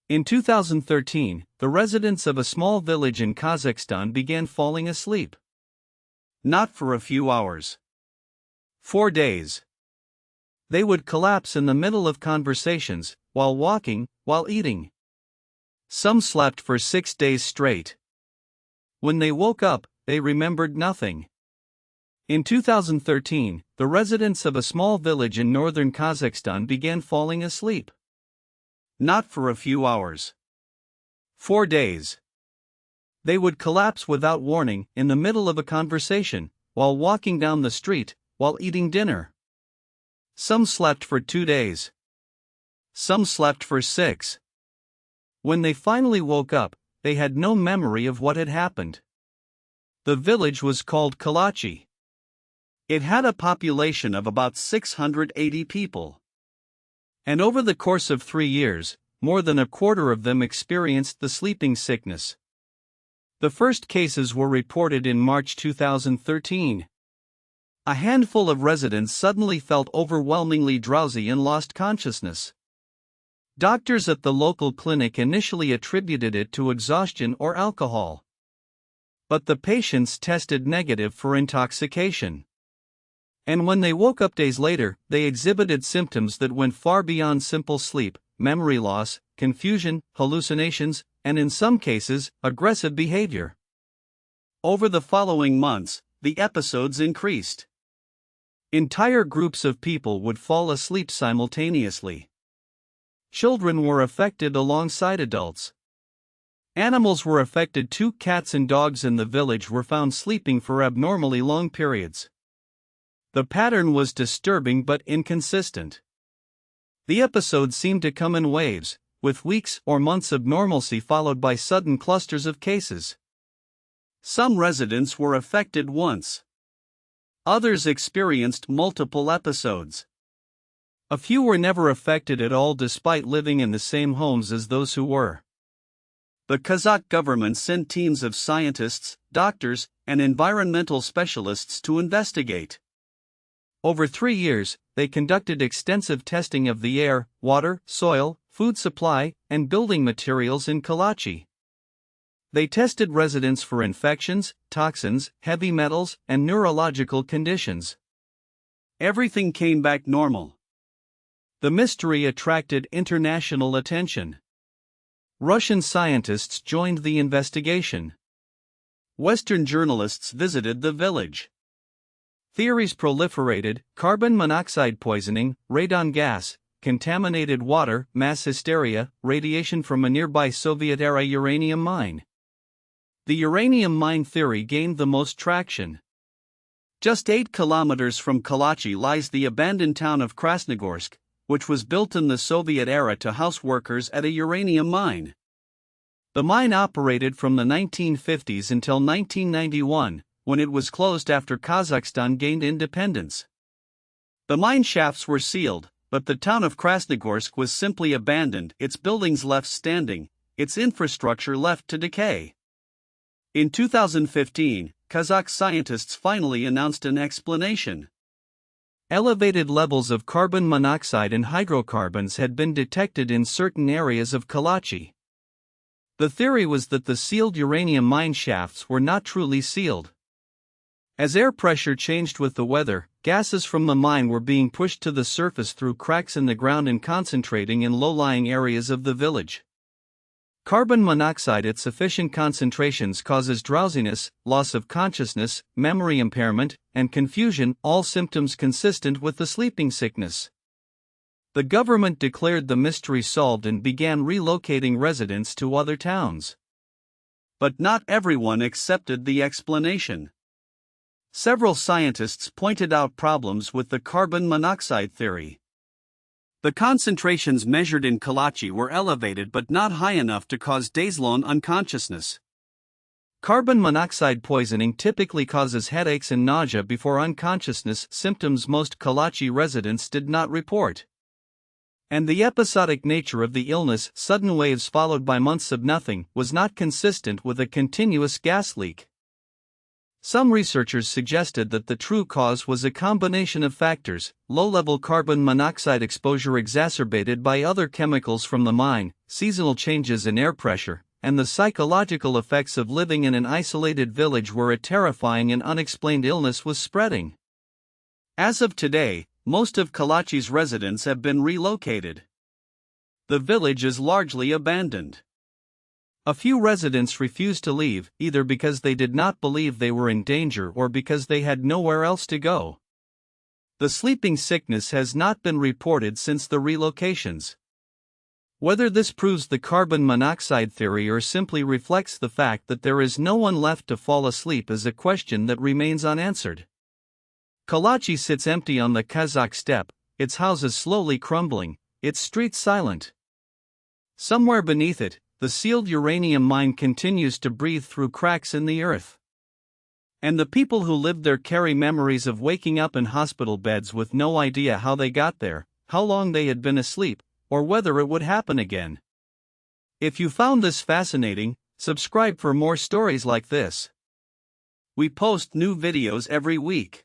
In 2013, the residents of a small village in Kazakhstan began falling asleep. Not for a few hours. 4 days. They would collapse in the middle of conversations, while walking, while eating. Some slept for 6 days straight. When they woke up, they remembered nothing. In 2013, the residents of a small village in northern Kazakhstan began falling asleep. Not for a few hours. 4 days. They would collapse without warning in the middle of a conversation, while walking down the street, while eating dinner. Some slept for 2 days. Some slept for 6. When they finally woke up, they had no memory of what had happened. The village was called Kalachi. It had a population of about 680 people. And over the course of 3 years, more than a quarter of them experienced the sleeping sickness. The first cases were reported in March 2013. A handful of residents suddenly felt overwhelmingly drowsy and lost consciousness. Doctors at the local clinic initially attributed it to exhaustion or alcohol. But the patients tested negative for intoxication. And when they woke up days later, they exhibited symptoms that went far beyond simple sleep: memory loss, confusion, hallucinations, and in some cases, aggressive behavior. Over the following months, the episodes increased. Entire groups of people would fall asleep simultaneously. Children were affected alongside adults. Animals were affected too. Cats and dogs in the village were found sleeping for abnormally long periods. The pattern was disturbing but inconsistent. The episodes seemed to come in waves, with weeks or months of normalcy followed by sudden clusters of cases. Some residents were affected once. Others experienced multiple episodes. A few were never affected at all despite living in the same homes as those who were. The Kazakh government sent teams of scientists, doctors, and environmental specialists to investigate. Over 3 years, they conducted extensive testing of the air, water, soil, food supply, and building materials in Kalachi. They tested residents for infections, toxins, heavy metals, and neurological conditions. Everything came back normal. The mystery attracted international attention. Russian scientists joined the investigation. Western journalists visited the village. Theories proliferated: carbon monoxide poisoning, radon gas, contaminated water, mass hysteria, radiation from a nearby Soviet-era uranium mine. The uranium mine theory gained the most traction. Just 8 kilometers from Kalachi lies the abandoned town of Krasnogorsk, which was built in the Soviet era to house workers at a uranium mine. The mine operated from the 1950s until 1991, when it was closed after Kazakhstan gained independence. The mine shafts were sealed, but the town of Krasnogorsk was simply abandoned, its buildings left standing, its infrastructure left to decay. In 2015, Kazakh scientists finally announced an explanation. Elevated levels of carbon monoxide and hydrocarbons had been detected in certain areas of Kalachi. The theory was that the sealed uranium mine shafts were not truly sealed. As air pressure changed with the weather, gases from the mine were being pushed to the surface through cracks in the ground and concentrating in low-lying areas of the village. Carbon monoxide at sufficient concentrations causes drowsiness, loss of consciousness, memory impairment, and confusion, all symptoms consistent with the sleeping sickness. The government declared the mystery solved and began relocating residents to other towns. But not everyone accepted the explanation. Several scientists pointed out problems with the carbon monoxide theory. The concentrations measured in Kalachi were elevated but not high enough to cause days-long unconsciousness. Carbon monoxide poisoning typically causes headaches and nausea before unconsciousness, symptoms most Kalachi residents did not report. And the episodic nature of the illness, sudden waves followed by months of nothing, was not consistent with a continuous gas leak. Some researchers suggested that the true cause was a combination of factors: low-level carbon monoxide exposure exacerbated by other chemicals from the mine, seasonal changes in air pressure, and the psychological effects of living in an isolated village where a terrifying and unexplained illness was spreading. As of today, most of Kalachi's residents have been relocated. The village is largely abandoned. A few residents refused to leave, either because they did not believe they were in danger or because they had nowhere else to go. The sleeping sickness has not been reported since the relocations. Whether this proves the carbon monoxide theory or simply reflects the fact that there is no one left to fall asleep is a question that remains unanswered. Kalachi sits empty on the Kazakh steppe, its houses slowly crumbling, its streets silent. Somewhere beneath it, the sealed uranium mine continues to breathe through cracks in the earth. And the people who lived there carry memories of waking up in hospital beds with no idea how they got there, how long they had been asleep, or whether it would happen again. If you found this fascinating, subscribe for more stories like this. We post new videos every week.